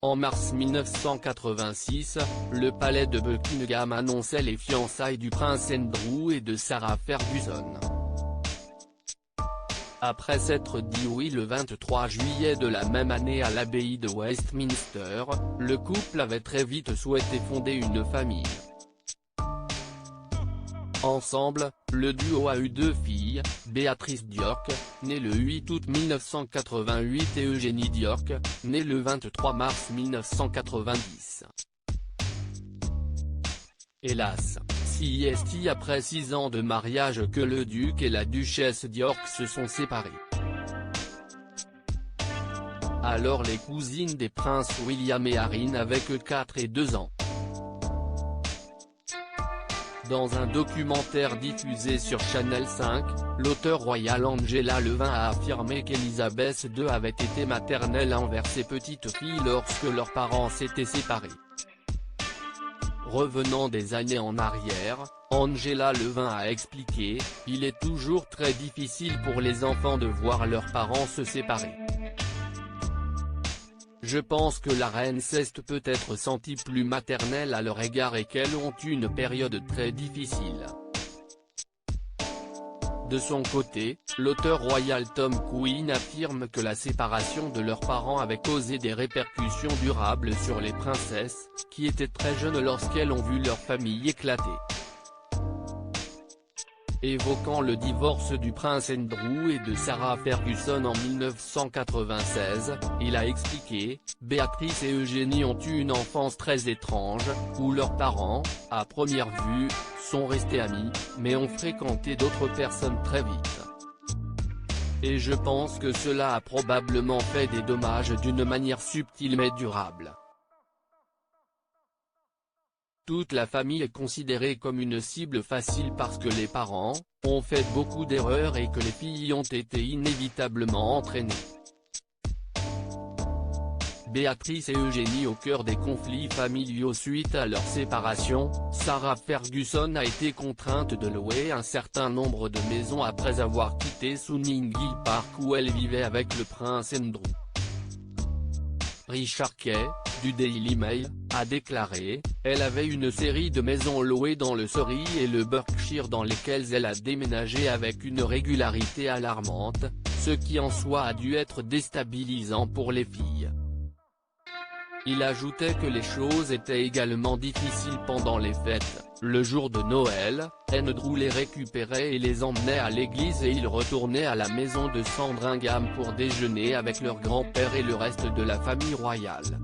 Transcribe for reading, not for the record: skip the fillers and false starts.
En mars 1986, le palais de Buckingham annonçait les fiançailles du prince Andrew et de Sarah Ferguson. Après s'être dit oui le 23 juillet de la même année à l'abbaye de Westminster, le couple avait très vite souhaité fonder une famille. Ensemble, le duo a eu 2 filles, Béatrice d'York, née le 8 août 1988 et Eugénie d'York, née le 23 mars 1990. Hélas, c'est après 6 ans de mariage que le duc et la duchesse d'York se sont séparés. Alors les cousines des princes William et Harry n'avaient que 4 et 2 ans. Dans un documentaire diffusé sur Channel 5, l'auteure royale Angela Levin a affirmé qu'Élisabeth II avait été maternelle envers ses petites filles lorsque leurs parents s'étaient séparés. Revenant des années en arrière, Angela Levin a expliqué « Il est toujours très difficile pour les enfants de voir leurs parents se séparer. Je pense que la reine s'est peut-être sentie plus maternelle à leur égard et qu'elles ont eu une période très difficile. » De son côté, l'auteur royal Tom Quinn affirme que la séparation de leurs parents avait causé des répercussions durables sur les princesses, qui étaient très jeunes lorsqu'elles ont vu leur famille éclater. Évoquant le divorce du prince Andrew et de Sarah Ferguson en 1996, il a expliqué « Béatrice et Eugénie ont eu une enfance très étrange, où leurs parents, à première vue, sont restés amis, mais ont fréquenté d'autres personnes très vite. Et je pense que cela a probablement fait des dommages d'une manière subtile mais durable. Toute la famille est considérée comme une cible facile parce que les parents ont fait beaucoup d'erreurs et que les filles ont été inévitablement entraînées. Béatrice et Eugénie au cœur des conflits familiaux suite à leur séparation, Sarah Ferguson a été contrainte de louer un certain nombre de maisons après avoir quitté Sunnings Hill Park où elle vivait avec le prince Andrew. Richard Kay, du Daily Mail, a déclaré « Elle avait une série de maisons louées dans le Surrey et le Berkshire dans lesquelles elle a déménagé avec une régularité alarmante, ce qui en soi a dû être déstabilisant pour les filles. » Il ajoutait que les choses étaient également difficiles pendant les fêtes. Le jour de Noël, Andrew les récupérait et les emmenait à l'église et ils retournaient à la maison de Sandringham pour déjeuner avec leur grand-père et le reste de la famille royale.